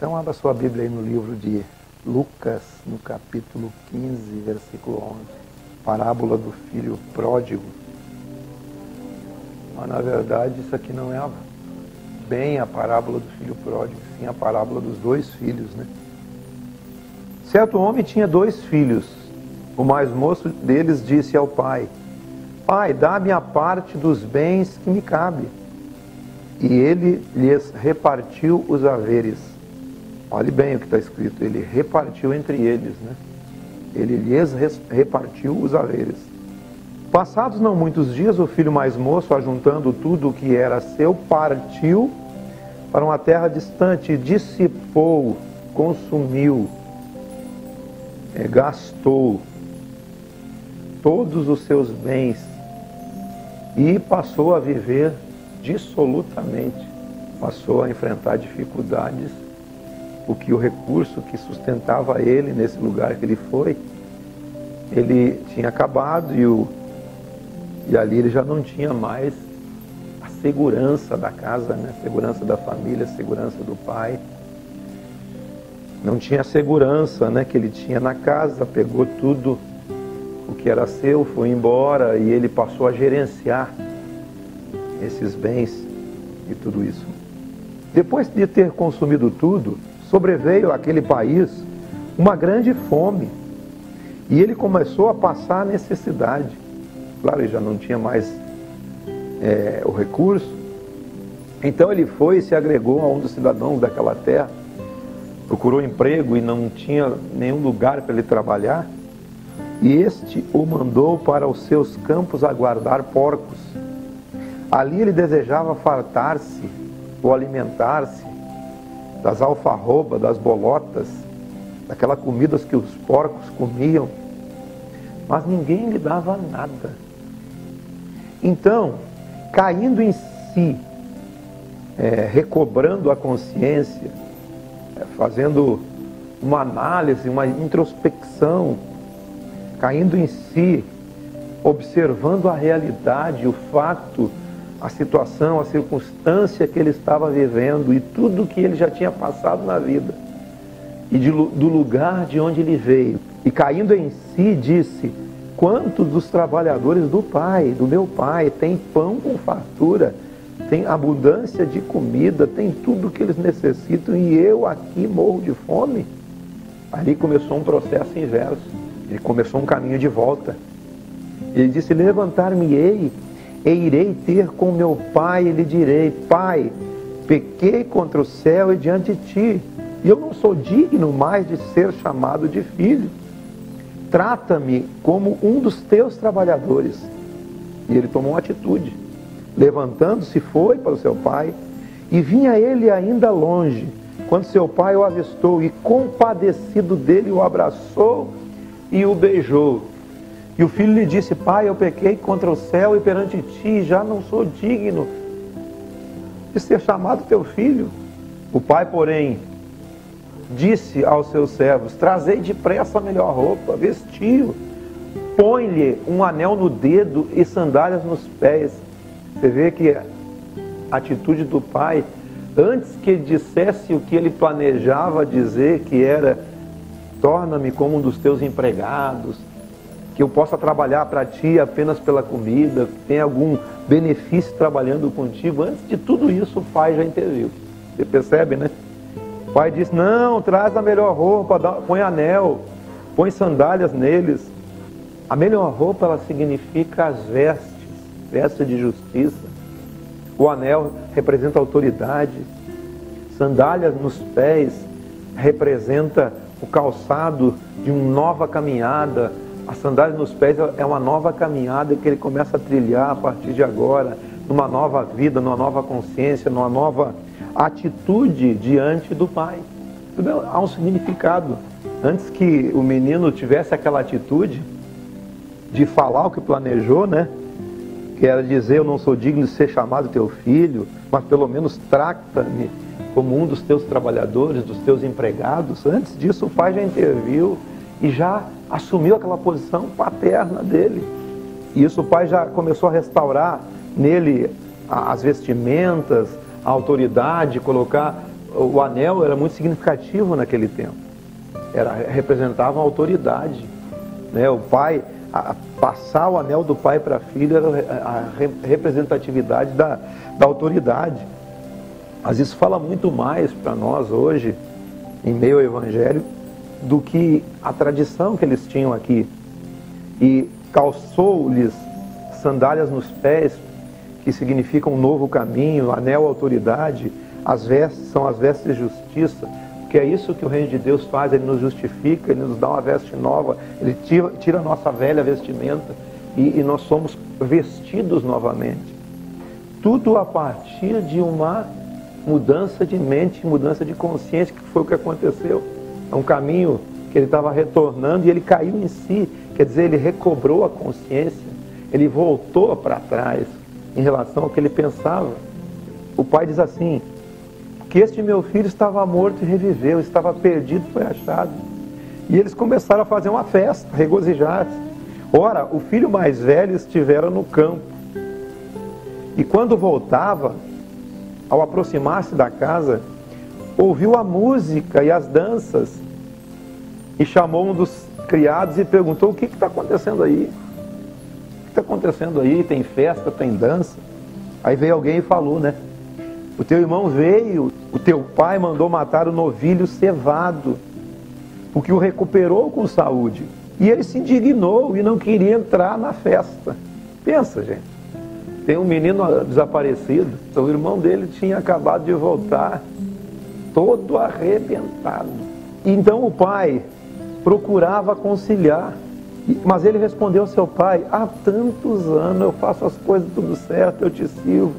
Então abra sua Bíblia aí no livro de Lucas, no capítulo 15, versículo 11. Parábola do filho pródigo. Mas na verdade isso aqui não é bem a parábola do filho pródigo, sim a parábola dos dois filhos, né? Certo homem tinha dois filhos. O mais moço deles disse ao pai: Pai, dá-me a parte dos bens que me cabe. E ele lhes repartiu os haveres. Olhe bem o que está escrito, ele repartiu entre eles, né? Ele lhes repartiu os haveres. Passados não muitos dias, o filho mais moço, ajuntando tudo o que era seu, partiu para uma terra distante, dissipou, consumiu, gastou todos os seus bens e passou a viver dissolutamente, passou a enfrentar dificuldades, porque o recurso que sustentava ele nesse lugar que ele foi, ele tinha acabado e ali ele já não tinha mais a segurança da casa, né? A segurança da família, a segurança do pai. Não tinha a segurança, né, que ele tinha na casa, pegou tudo o que era seu, foi embora e ele passou a gerenciar esses bens e tudo isso. Depois de ter consumido tudo, sobreveio àquele país uma grande fome e ele começou a passar necessidade. Claro, ele já não tinha mais o recurso. Então ele foi e se agregou a um dos cidadãos daquela terra, procurou emprego e não tinha nenhum lugar para ele trabalhar, e este o mandou para os seus campos a guardar porcos. Ali ele desejava fartar-se ou alimentar-se das alfarrobas, das bolotas, daquelas comidas que os porcos comiam, mas ninguém lhe dava nada. Então, caindo em si, recobrando a consciência, fazendo uma análise, uma introspecção, caindo em si, observando a realidade, o fato, a situação, a circunstância que ele estava vivendo e tudo que ele já tinha passado na vida e do lugar de onde ele veio, e caindo em si disse: quantos dos trabalhadores do meu pai têm pão com fartura, tem abundância de comida, tem tudo que eles necessitam, e eu aqui morro de fome? Ali começou um processo inverso, ele começou um caminho de volta. Ele disse: levantar-me-ei e irei ter com meu pai, e lhe direi: Pai, pequei contra o céu e diante de ti, e eu não sou digno mais de ser chamado de filho. Trata-me como um dos teus trabalhadores. E ele tomou uma atitude. Levantando-se, foi para o seu pai, e vinha ele ainda longe, quando seu pai o avistou, e compadecido dele o abraçou e o beijou. E o filho lhe disse: Pai, eu pequei contra o céu e perante ti, já não sou digno de ser chamado teu filho. O pai, porém, disse aos seus servos: trazei depressa a melhor roupa, vestiu, põe-lhe um anel no dedo e sandálias nos pés. Você vê que a atitude do pai, antes que ele dissesse o que ele planejava dizer, que era: torna-me como um dos teus empregados, que eu possa trabalhar para ti apenas pela comida, que tenha algum benefício trabalhando contigo. Antes de tudo isso, o pai já interviu. Você percebe, né? O pai disse: não, traz a melhor roupa, põe anel, põe sandálias neles. A melhor roupa, ela significa as vestes de justiça. O anel representa autoridade. Sandálias nos pés representa o calçado de uma nova caminhada. A sandália nos pés é uma nova caminhada que ele começa a trilhar a partir de agora, numa nova vida, numa nova consciência, numa nova atitude diante do pai. Tudo há um significado. Antes que o menino tivesse aquela atitude de falar o que planejou, né? Que era dizer: eu não sou digno de ser chamado teu filho, mas pelo menos trata-me como um dos teus trabalhadores, dos teus empregados. Antes disso, o pai já interviu e já assumiu aquela posição paterna dele. E isso o pai já começou a restaurar nele as vestimentas, a autoridade, colocar o anel era muito significativo naquele tempo. Representava uma autoridade, né? O pai, passar o anel do pai para a filha era a representatividade da autoridade. Mas isso fala muito mais para nós hoje, em meio ao Evangelho, do que a tradição que eles tinham aqui. E calçou-lhes sandálias nos pés, que significam um novo caminho, anel, autoridade. As vestes são as vestes de justiça, porque é isso que o reino de Deus faz. Ele nos justifica, Ele nos dá uma veste nova, Ele tira a nossa velha vestimenta e nós somos vestidos novamente. Tudo a partir de uma mudança de mente, mudança de consciência, que foi o que aconteceu. É um caminho que ele estava retornando e ele caiu em si, quer dizer, ele recobrou a consciência, ele voltou para trás em relação ao que ele pensava. O pai diz assim, que este meu filho estava morto e reviveu, estava perdido e foi achado. E eles começaram a fazer uma festa, regozijar-se. Ora, o filho mais velho estivera no campo. E quando voltava, ao aproximar-se da casa, ouviu a música e as danças. E chamou um dos criados e perguntou, o que está acontecendo aí? O que está acontecendo aí? Tem festa, tem dança? Aí veio alguém e falou, né? O teu irmão veio, o teu pai mandou matar o novilho cevado, porque o recuperou com saúde. E ele se indignou e não queria entrar na festa. Pensa, gente. Tem um menino desaparecido, o irmão dele tinha acabado de voltar, todo arrebentado. Então o pai procurava conciliar, mas ele respondeu ao seu pai, há tantos anos eu faço as coisas tudo certo, eu te sirvo,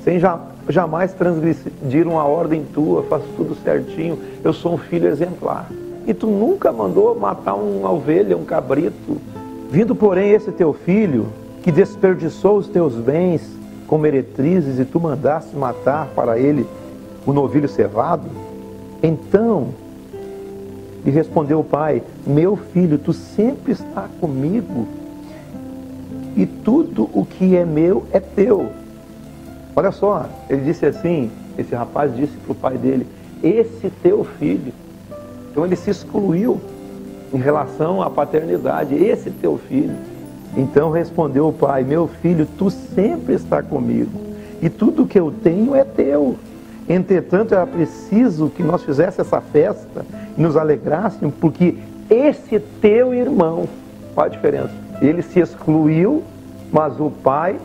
sem jamais transgredir uma ordem tua, faço tudo certinho, eu sou um filho exemplar. E tu nunca mandou matar uma ovelha, um cabrito. Vindo, porém, esse teu filho, que desperdiçou os teus bens com meretrizes, e tu mandaste matar para ele o novilho cevado, então lhe respondeu o pai, meu filho, tu sempre está comigo, e tudo o que é meu é teu. Olha só, ele disse assim, esse rapaz disse para o pai dele, esse teu filho. Então ele se excluiu em relação à paternidade, esse teu filho. Então respondeu o pai, meu filho, tu sempre está comigo, e tudo que eu tenho é teu. Entretanto, era preciso que nós fizéssemos essa festa e nos alegrássemos, porque esse teu irmão, qual a diferença? Ele se excluiu, mas o pai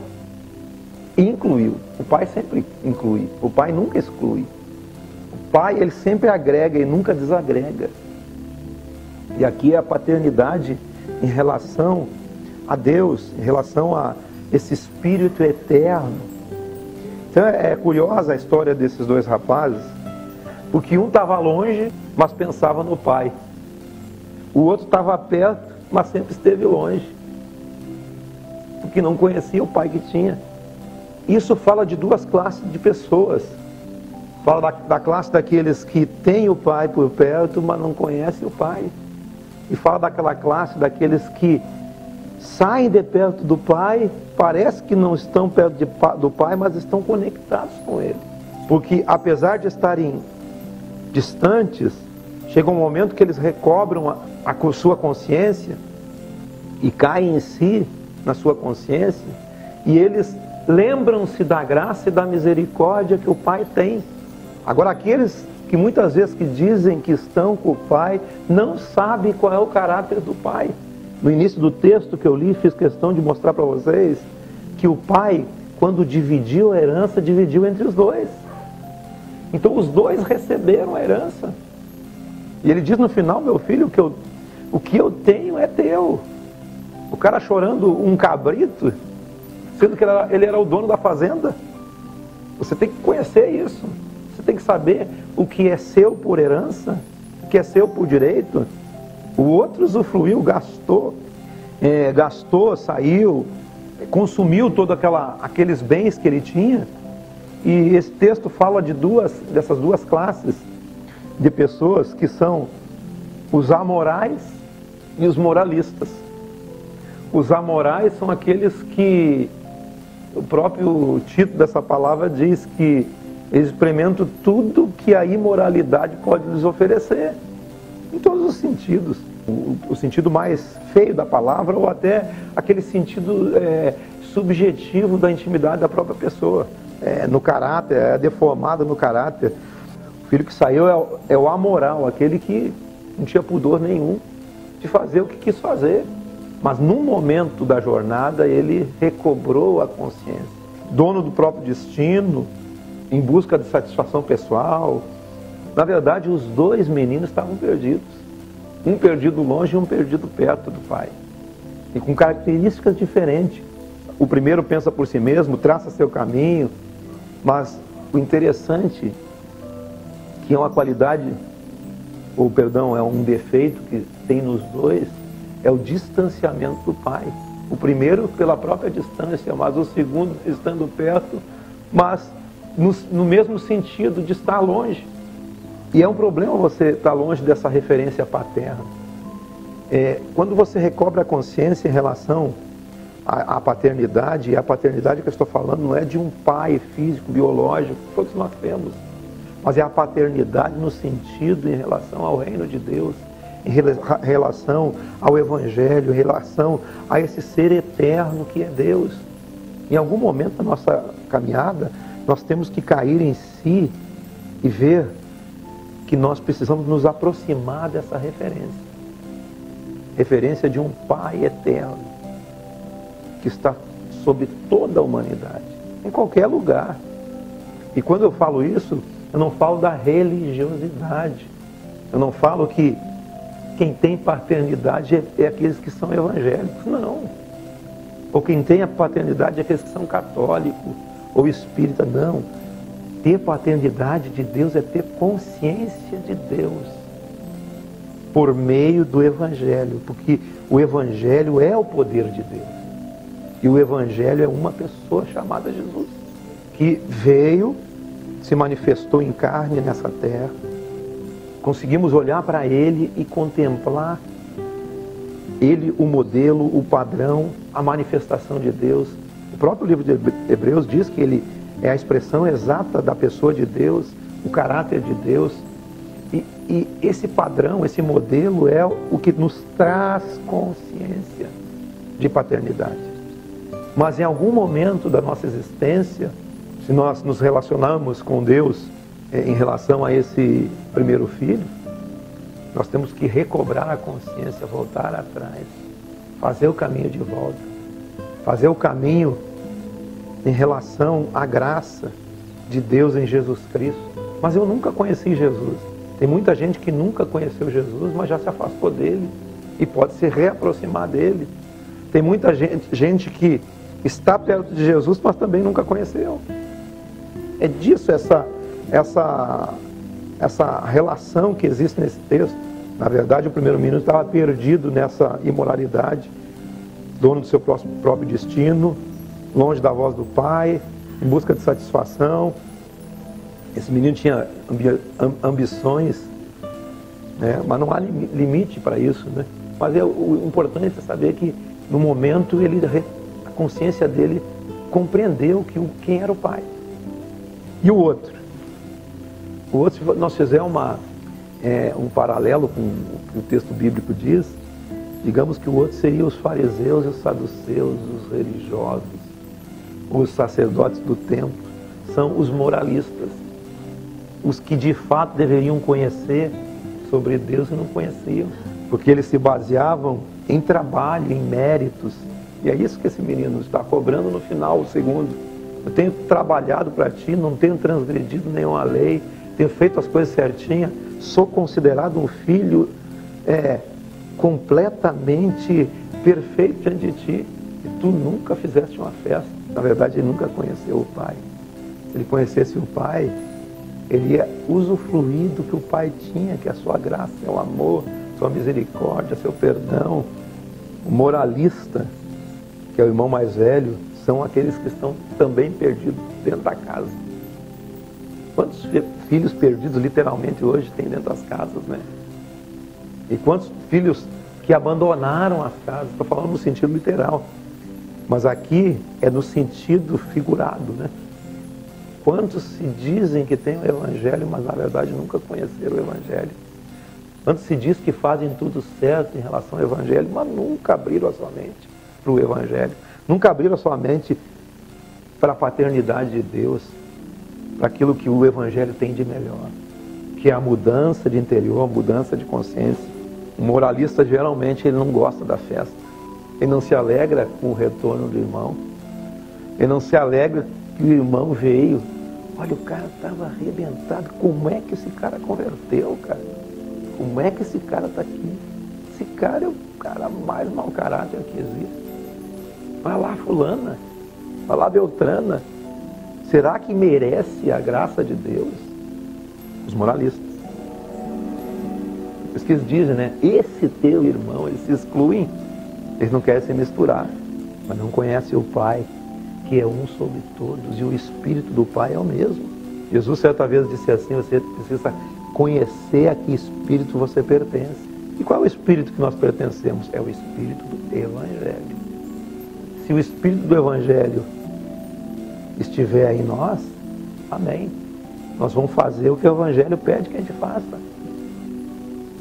incluiu. O pai sempre inclui, o pai nunca exclui. O pai, ele sempre agrega e nunca desagrega. E aqui é a paternidade em relação a Deus, em relação a esse Espírito eterno. Então é curiosa a história desses dois rapazes, porque um estava longe, mas pensava no pai. O outro estava perto, mas sempre esteve longe, porque não conhecia o pai que tinha. Isso fala de duas classes de pessoas. Fala da classe daqueles que têm o pai por perto, mas não conhecem o pai. E fala daquela classe daqueles que saem de perto do pai, parece que não estão perto do pai, mas estão conectados com ele. Porque apesar de estarem distantes, chega um momento que eles recobram a sua consciência e caem em si, na sua consciência, e eles lembram-se da graça e da misericórdia que o pai tem. Agora, aqueles que muitas vezes que dizem que estão com o pai, não sabem qual é o caráter do pai. No início do texto que eu li, fiz questão de mostrar para vocês que o pai, quando dividiu a herança, dividiu entre os dois. Então os dois receberam a herança. E ele diz no final, meu filho, o que eu tenho é teu. O cara chorando um cabrito, sendo que ele era o dono da fazenda. Você tem que conhecer isso. Você tem que saber o que é seu por herança, o que é seu por direito. O outro usufruiu, gastou, saiu, consumiu todos aqueles bens que ele tinha. E esse texto fala dessas duas classes de pessoas, que são os amorais e os moralistas. Os amorais são aqueles que, o próprio título dessa palavra diz que Eles experimentam tudo que a imoralidade pode lhes oferecer, em todos os sentidos. O sentido mais feio da palavra, ou até aquele sentido subjetivo da intimidade da própria pessoa. No caráter, é deformado no caráter. O filho que saiu é o amoral, aquele que não tinha pudor nenhum de fazer o que quis fazer. Mas num momento da jornada ele recobrou a consciência. Dono do próprio destino, em busca de satisfação pessoal. Na verdade, os dois meninos estavam perdidos. Um perdido longe e um perdido perto do pai. E com características diferentes. O primeiro pensa por si mesmo, traça seu caminho. Mas o interessante, que é uma qualidade, ou perdão, é um defeito que tem nos dois, é o distanciamento do pai. O primeiro pela própria distância, mas o segundo estando perto, mas no mesmo sentido de estar longe. E é um problema você estar longe dessa referência paterna. Quando você recobra a consciência em relação à paternidade, e a paternidade que eu estou falando não é de um pai físico, biológico, que todos nós temos, mas é a paternidade no sentido em relação ao reino de Deus, em relação ao Evangelho, em relação a esse ser eterno que é Deus. Em algum momento da nossa caminhada, nós temos que cair em si e ver que nós precisamos nos aproximar dessa referência. Referência de um Pai eterno, que está sobre toda a humanidade, em qualquer lugar. E quando eu falo isso, eu não falo da religiosidade. Eu não falo que quem tem paternidade é aqueles que são evangélicos, não. Ou quem tem a paternidade é aqueles que são católicos ou espírita, não. Ter paternidade de Deus é ter consciência de Deus por meio do Evangelho, porque o Evangelho é o poder de Deus. E o Evangelho é uma pessoa chamada Jesus, que veio, se manifestou em carne nessa terra. Conseguimos olhar para Ele e contemplar Ele, o modelo, o padrão, a manifestação de Deus. O próprio livro de Hebreus diz que Ele é a expressão exata da pessoa de Deus, o caráter de Deus. E esse padrão, esse modelo é o que nos traz consciência de paternidade. Mas em algum momento da nossa existência, se nós nos relacionamos com Deus em relação a esse primeiro filho, nós temos que recobrar a consciência, voltar atrás, fazer o caminho de volta, fazer o caminho em relação à graça de Deus em Jesus Cristo. Mas eu nunca conheci Jesus. Tem muita gente que nunca conheceu Jesus, mas já se afastou dele e pode se reaproximar dele. Tem muita gente que está perto de Jesus, mas também nunca conheceu. É disso essa relação que existe nesse texto. Na verdade, o primeiro menino estava perdido nessa imoralidade, dono do seu próprio destino, longe da voz do pai, em busca de satisfação. Esse menino tinha ambições, né? Mas não há limite para isso, né? Mas o importante é saber que no momento a consciência dele compreendeu quem era o pai. E o outro? O outro, se nós fizermos um paralelo com o que o texto bíblico diz, digamos que o outro seria os fariseus e os saduceus, os religiosos, os sacerdotes do templo, são os moralistas, os que de fato deveriam conhecer sobre Deus e não conheciam, porque eles se baseavam em trabalho, em méritos, e é isso que esse menino está cobrando no final, o segundo. Eu tenho trabalhado para ti, não tenho transgredido nenhuma lei, tenho feito as coisas certinhas, sou considerado um filho completamente perfeito diante de ti, e tu nunca fizeste uma festa. Na verdade, ele nunca conheceu o Pai. Se ele conhecesse o Pai, ele ia usufruir do que o Pai tinha, que é a sua graça, seu amor, sua misericórdia, seu perdão. O moralista, que é o irmão mais velho, são aqueles que estão também perdidos dentro da casa. Quantos filhos perdidos literalmente hoje tem dentro das casas, né? E quantos filhos que abandonaram as casas? Estou falando no sentido literal, mas aqui é no sentido figurado, né? Quantos se dizem que têm o Evangelho, mas na verdade nunca conheceram o Evangelho? Quantos se diz que fazem tudo certo em relação ao Evangelho, mas nunca abriram a sua mente para o Evangelho? Nunca abriram a sua mente para a paternidade de Deus, para aquilo que o Evangelho tem de melhor, que é a mudança de interior, a mudança de consciência. O moralista geralmente ele não gosta da festa, ele não se alegra com o retorno do irmão, ele não se alegra que o irmão veio. Olha, o cara estava arrebentado, como é que esse cara converteu, cara? Como é que esse cara está aqui? Esse cara é o cara mais mau caráter que existe. Vai lá, fulana, vai lá, Beltrana. Será que merece a graça de Deus? Os moralistas. Por isso que eles dizem, né? Esse teu irmão, eles se excluem. Eles não querem se misturar, mas não conhecem o Pai, que é um sobre todos, e o Espírito do Pai é o mesmo. Jesus certa vez disse assim: você precisa conhecer a que Espírito você pertence. E qual é o Espírito que nós pertencemos? É o Espírito do Evangelho. Se o Espírito do Evangelho estiver em nós, amém. Nós vamos fazer o que o Evangelho pede que a gente faça.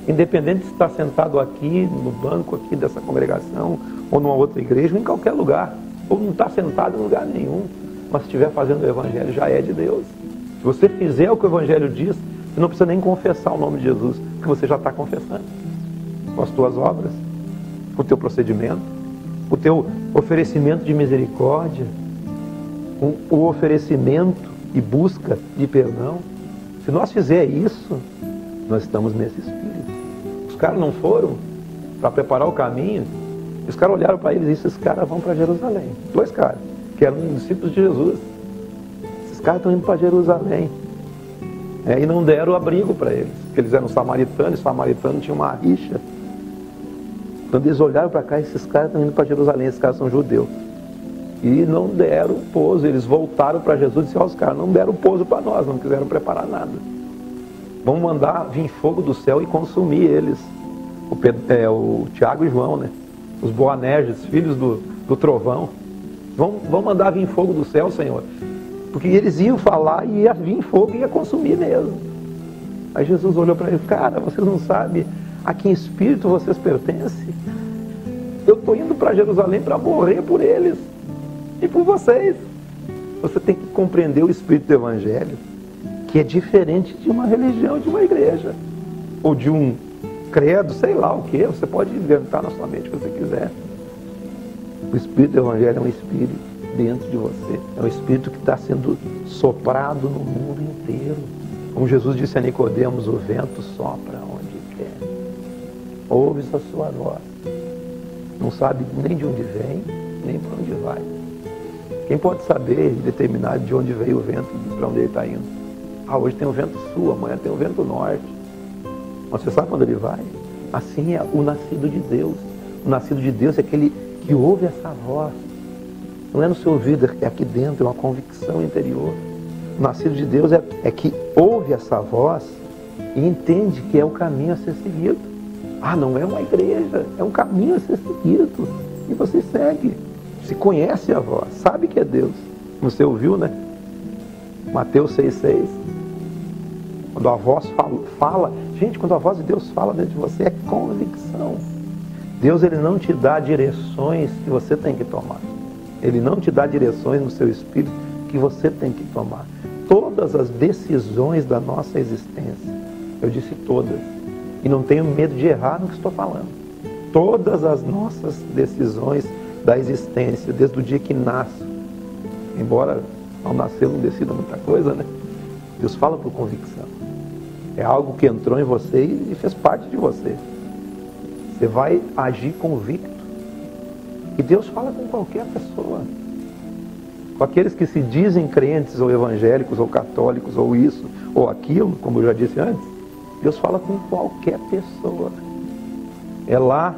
Independente de estar sentado aqui, no banco aqui dessa congregação, ou numa outra igreja, ou em qualquer lugar, ou não estar sentado em lugar nenhum, mas se estiver fazendo o Evangelho, já é de Deus. Se você fizer o que o Evangelho diz, você não precisa nem confessar o nome de Jesus, porque você já está confessando. Com as tuas obras, com o teu procedimento, com o teu oferecimento de misericórdia, com o oferecimento e busca de perdão. Se nós fizermos isso, nós estamos nesse Espírito. Os caras não foram para preparar o caminho, os caras olharam para eles e disseram: esses caras vão para Jerusalém. 2 caras, que eram discípulos de Jesus. Esses caras estão indo para Jerusalém. E não deram abrigo para eles, porque eles eram samaritanos, os samaritanos tinham uma rixa. Quando eles olharam para cá, esses caras estão indo para Jerusalém, esses caras são judeus. E não deram pouso, eles voltaram para Jesus e disseram aos caras: não deram pouso para nós, não quiseram preparar nada. Vamos mandar vir fogo do céu e consumir eles. O Tiago e João, né? Os Boanerges, filhos do trovão. Vamos mandar vir fogo do céu, Senhor. Porque eles iam falar e ia vir fogo e ia consumir mesmo. Aí Jesus olhou para eles: cara, vocês não sabem a que espírito vocês pertencem? Eu estou indo para Jerusalém para morrer por eles e por vocês. Você tem que compreender o espírito do Evangelho, que é diferente de uma religião, de uma igreja, ou de um credo, sei lá o que. Você pode inventar na sua mente o que você quiser. O espírito do Evangelho é um espírito dentro de você, é um espírito que está sendo soprado no mundo inteiro. Como Jesus disse a Nicodemos: o vento sopra onde quer, ouves a sua voz, não sabe nem de onde vem, nem para onde vai. Quem pode saber e determinar de onde veio o vento e para onde ele está indo? Hoje tem o vento sul, amanhã tem o vento norte. Mas você sabe quando ele vai? Assim é o nascido de Deus. O nascido de Deus é aquele que ouve essa voz. Não é no seu ouvido, é aqui dentro, é uma convicção interior. O nascido de Deus é que ouve essa voz e entende que é o caminho a ser seguido. Não é uma igreja, é um caminho a ser seguido. E você segue. Se conhece a voz, sabe que é Deus. Você ouviu, né? Mateus 6,6. Quando a voz fala, gente, quando a voz de Deus fala dentro de você, é convicção. Deus, ele não te dá direções que você tem que tomar. Ele não te dá direções no seu espírito que você tem que tomar. Todas as decisões da nossa existência, eu disse todas, e não tenho medo de errar no que estou falando. Todas as nossas decisões da existência, desde o dia que nasce, embora ao nascer não decida muita coisa, né? Deus fala por convicção. É algo que entrou em você e fez parte de você. Você vai agir convicto. E Deus fala com qualquer pessoa. Com aqueles que se dizem crentes, ou evangélicos, ou católicos, ou isso, ou aquilo, como eu já disse antes. Deus fala com qualquer pessoa. É lá,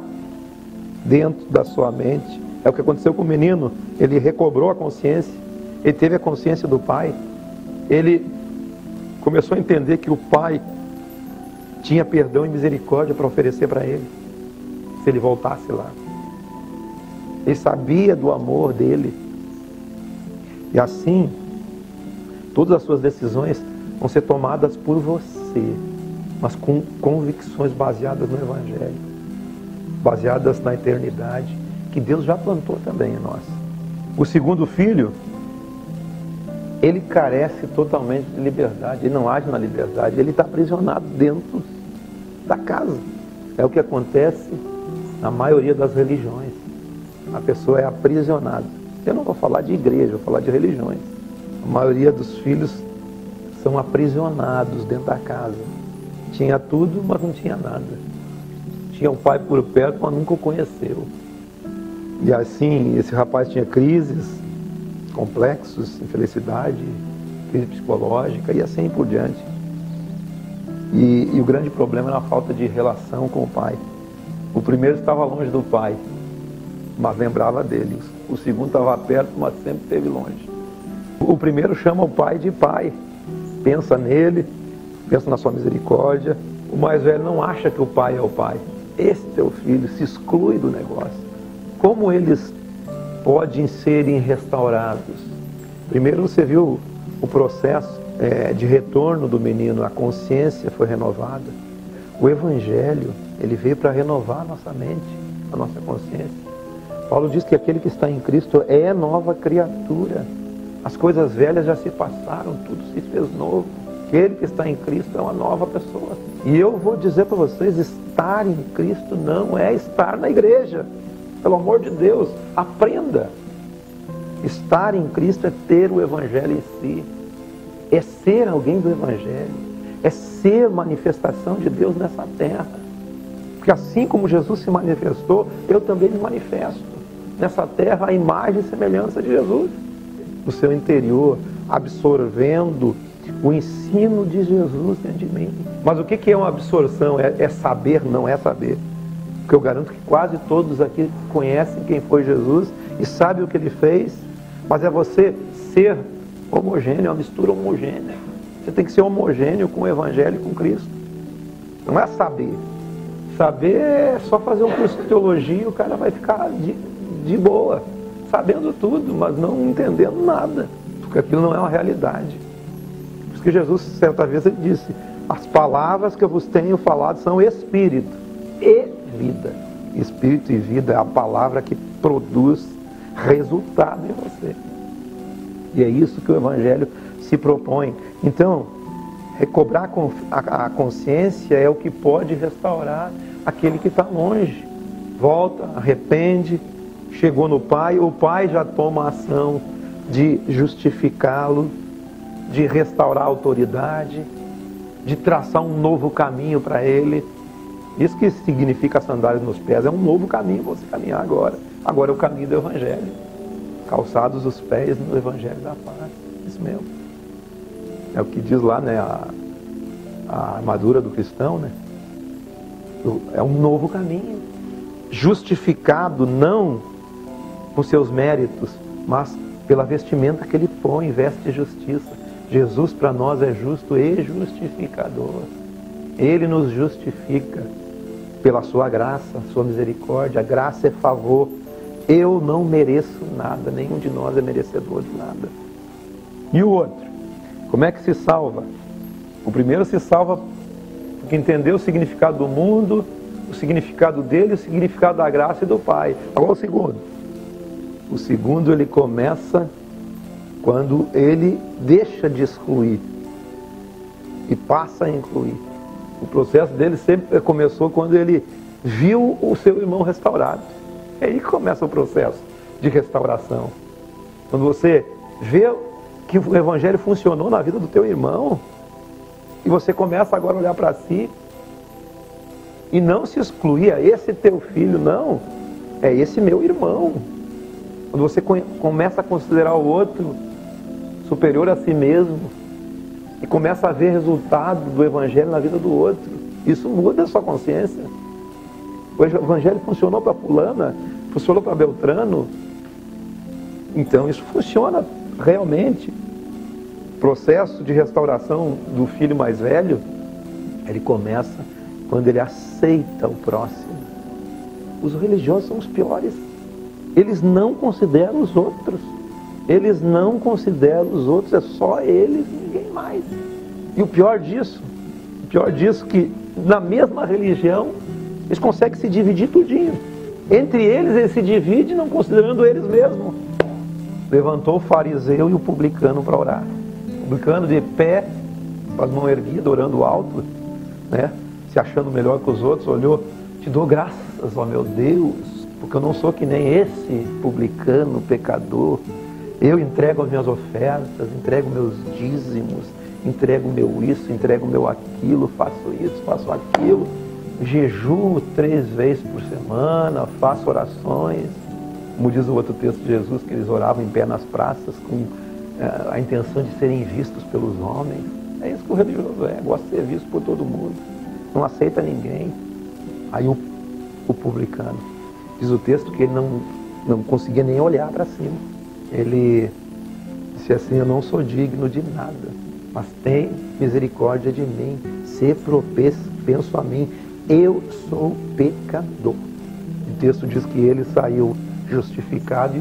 dentro da sua mente. É o que aconteceu com o menino. Ele recobrou a consciência. Ele teve a consciência do pai. Ele começou a entender que o pai tinha perdão e misericórdia para oferecer para ele, se ele voltasse lá. Ele sabia do amor dele. E assim, Todas as suas decisões vão ser tomadas por você, mas com convicções baseadas no Evangelho, baseadas na eternidade, que Deus já plantou também em nós. O segundo filho, ele carece totalmente de liberdade, ele não age na liberdade, ele está aprisionado dentro da casa. É o que acontece na maioria das religiões. A pessoa é aprisionada. Eu não vou falar de igreja, vou falar de religiões. A maioria dos filhos são aprisionados dentro da casa. Tinha tudo, mas não tinha nada. Tinha o pai por perto, mas nunca o conheceu. E assim, esse rapaz tinha crises, complexos, infelicidade, crise psicológica e assim por diante. E o grande problema era a falta de relação com o pai. O primeiro estava longe do pai, mas lembrava dele. O segundo estava perto, mas sempre esteve longe. O primeiro chama o pai de pai, pensa nele, pensa na sua misericórdia. O mais velho não acha que o pai é o pai. Esse teu filho se exclui do negócio. Como eles podem serem restaurados? Primeiro você viu o processo de retorno do menino, a consciência foi renovada. O Evangelho, ele veio para renovar a nossa mente, a nossa consciência. Paulo diz que aquele que está em Cristo é nova criatura. As coisas velhas já se passaram, tudo se fez novo. Aquele que está em Cristo é uma nova pessoa. E eu vou dizer para vocês, estar em Cristo não é estar na igreja. Pelo amor de Deus, aprenda. Estar em Cristo é ter o Evangelho em si. É ser alguém do Evangelho. É ser manifestação de Deus nessa terra. Porque assim como Jesus se manifestou, eu também me manifesto. Nessa terra, a imagem e semelhança de Jesus. No seu interior, absorvendo o ensino de Jesus dentro de mim. Mas o que é uma absorção? É saber, não é saber. Porque eu garanto que quase todos aqui conhecem quem foi Jesus e sabem o que ele fez, mas é você ser homogêneo, é uma mistura homogênea. Você tem que ser homogêneo com o Evangelho e com Cristo. Não é saber. Saber é só fazer um curso de teologia e o cara vai ficar de boa, sabendo tudo, mas não entendendo nada, porque aquilo não é uma realidade. Por isso que Jesus, certa vez, ele disse: as palavras que eu vos tenho falado são espírito e vida. Espírito e vida é a palavra que produz resultado em você. E é isso que o Evangelho se propõe. Então, recobrar a consciência é o que pode restaurar aquele que está longe. Volta, arrepende, chegou no Pai, o Pai já toma a ação de justificá-lo, de restaurar a autoridade, de traçar um novo caminho para ele. Isso que significa sandálias nos pés, é um novo caminho para você caminhar agora. Agora é o caminho do Evangelho. Calçados os pés no Evangelho da paz. Isso mesmo. É o que diz lá, né, a armadura do cristão, né? É um novo caminho. Justificado não com seus méritos, mas pela vestimenta que ele põe, veste de justiça. Jesus para nós é justo e justificador. Ele nos justifica pela sua graça, sua misericórdia. A graça é favor. Eu não mereço nada, nenhum de nós é merecedor de nada. E o outro? Como é que se salva? O primeiro se salva porque entendeu o significado do mundo, o significado dele, o significado da graça e do Pai. Agora o segundo. O segundo, ele começa quando ele deixa de excluir e passa a incluir. O processo dele sempre começou quando ele viu o seu irmão restaurado. É aí que começa o processo de restauração. Quando você vê que o Evangelho funcionou na vida do teu irmão, e você começa agora a olhar para si, e não se excluir, é esse teu filho, não, é esse meu irmão. Quando você começa a considerar o outro superior a si mesmo, e começa a ver resultado do Evangelho na vida do outro, isso muda a sua consciência. O Evangelho funcionou para fulana, funcionou para Beltrano, então isso funciona realmente. O processo de restauração do filho mais velho, ele começa quando ele aceita o próximo. Os religiosos são os piores. Eles não consideram os outros. Eles não consideram os outros, é só eles, ninguém mais. E o pior disso que na mesma religião, eles conseguem se dividir tudinho. Entre eles se dividem, não considerando eles mesmos. Levantou o fariseu e o publicano para orar. O publicano de pé, com as mãos erguidas, orando alto, né? Se achando melhor que os outros, olhou: te dou graças, ó meu Deus, porque eu não sou que nem esse publicano, pecador. Eu entrego as minhas ofertas, entrego meus dízimos, entrego meu isso, entrego meu aquilo, faço isso, faço aquilo, jejuo 3 vezes por semana, faço orações. Como diz o outro texto de Jesus, que eles oravam em pé nas praças com a intenção de serem vistos pelos homens. É isso que o religioso é, gosta de ser visto por todo mundo, não aceita ninguém. Aí o publicano, diz o texto que ele não conseguia nem olhar para cima. Ele disse assim: eu não sou digno de nada, mas tem misericórdia de mim, se propenso a mim, eu sou pecador. O texto diz que ele saiu justificado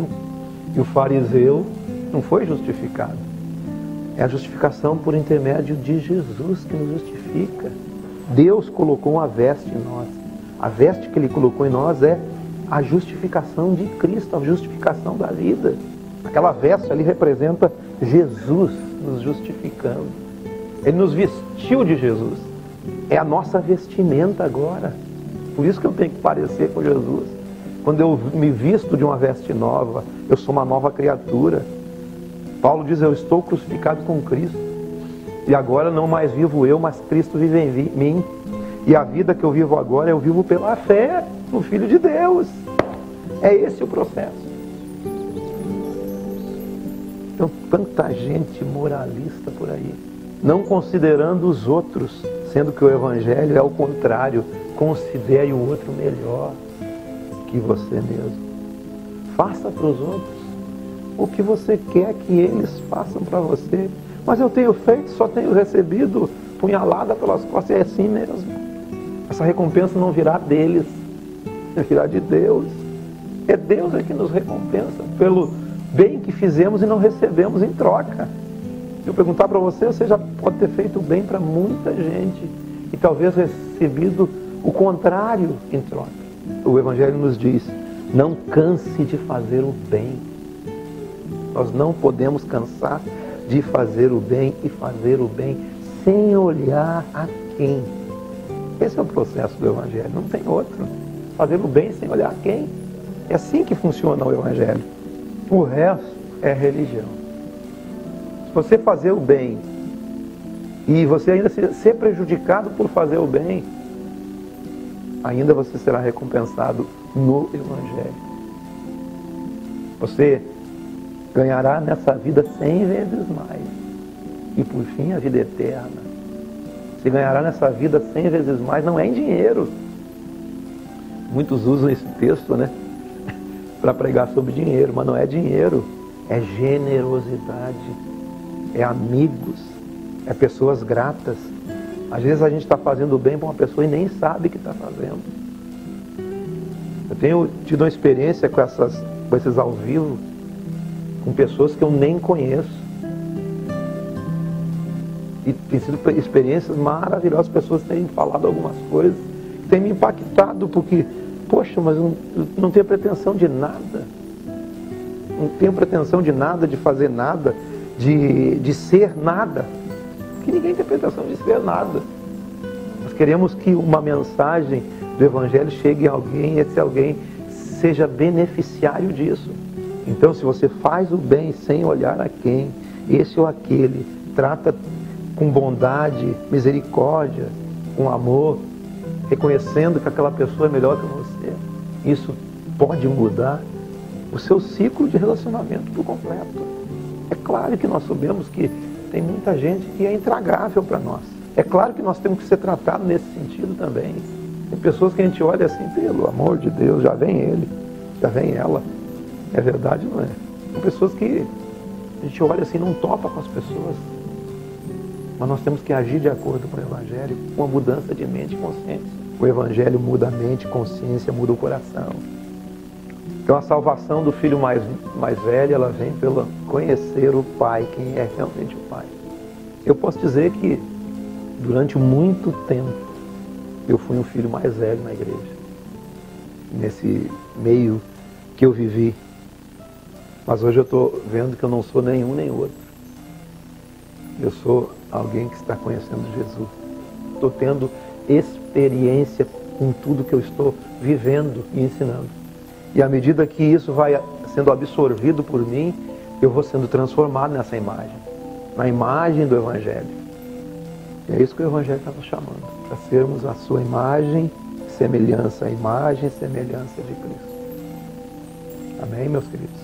e o fariseu não foi justificado. É a justificação por intermédio de Jesus que nos justifica. Deus colocou uma veste em nós. A veste que Ele colocou em nós é a justificação de Cristo, a justificação da vida. Aquela veste ali representa Jesus nos justificando. Ele nos vestiu de Jesus. É a nossa vestimenta agora. Por isso que eu tenho que parecer com Jesus. Quando eu me visto de uma veste nova, eu sou uma nova criatura. Paulo diz: eu estou crucificado com Cristo. E agora não mais vivo eu, mas Cristo vive em mim. E a vida que eu vivo agora, eu vivo pela fé no Filho de Deus. É esse o processo. Então, tanta gente moralista por aí, não considerando os outros, sendo que o Evangelho é o contrário. Considere o outro melhor que você mesmo. Faça para os outros o que você quer que eles façam para você. Mas eu tenho feito, só tenho recebido punhalada pelas costas. É assim mesmo. Essa recompensa não virá deles, virá de Deus. É Deus que nos recompensa pelo bem que fizemos e não recebemos em troca. Se eu perguntar para você, você já pode ter feito bem para muita gente e talvez recebido o contrário em troca. O Evangelho nos diz: não canse de fazer o bem. Nós não podemos cansar de fazer o bem e fazer o bem sem olhar a quem. Esse é o processo do Evangelho, não tem outro. Fazer o bem sem olhar a quem. É assim que funciona o Evangelho. O resto é religião. Se você fazer o bem e você ainda ser prejudicado por fazer o bem, ainda você será recompensado no Evangelho. Você ganhará nessa vida 100 vezes mais. E por fim a vida eterna. Você ganhará nessa vida 100 vezes mais, não é em dinheiro. Muitos usam esse texto, né, para pregar sobre dinheiro, mas não é dinheiro. É generosidade, é amigos, é pessoas gratas. Às vezes a gente está fazendo bem para uma pessoa e nem sabe que está fazendo. Eu tenho tido uma experiência com esses ao vivo, com pessoas que eu nem conheço. E tem sido experiências maravilhosas, pessoas têm falado algumas coisas que têm me impactado, porque, poxa, mas eu não tenho pretensão de nada. Não tenho pretensão de nada, de fazer nada, de ser nada. Que ninguém tem pretensão de ser nada. Nós queremos que uma mensagem do Evangelho chegue a alguém e esse alguém seja beneficiário disso. Então, se você faz o bem sem olhar a quem, esse ou aquele, trata com bondade, misericórdia, com amor, reconhecendo que aquela pessoa é melhor que você, isso pode mudar o seu ciclo de relacionamento por completo. É claro que nós sabemos que tem muita gente que é intragável para nós. É claro que nós temos que ser tratados nesse sentido também. Tem pessoas que a gente olha assim: pelo amor de Deus, já vem ele, já vem ela. É verdade, não é? Tem pessoas que a gente olha assim, não topa com as pessoas. Mas nós temos que agir de acordo com o Evangelho, com a mudança de mente e consciência. O Evangelho muda a mente, consciência, muda o coração. Então a salvação do filho mais velho, ela vem pelo conhecer o Pai, quem é realmente o Pai. Eu posso dizer que durante muito tempo eu fui um filho mais velho na igreja, nesse meio que eu vivi. Mas hoje eu estou vendo que eu não sou nenhum nem outro. Eu sou alguém que está conhecendo Jesus. Estou tendo experiência com tudo que eu estou vivendo e ensinando. E à medida que isso vai sendo absorvido por mim, eu vou sendo transformado nessa imagem, na imagem do Evangelho. E é isso que o Evangelho está nos chamando, para sermos a sua imagem, semelhança, a imagem e semelhança de Cristo. Amém, meus queridos?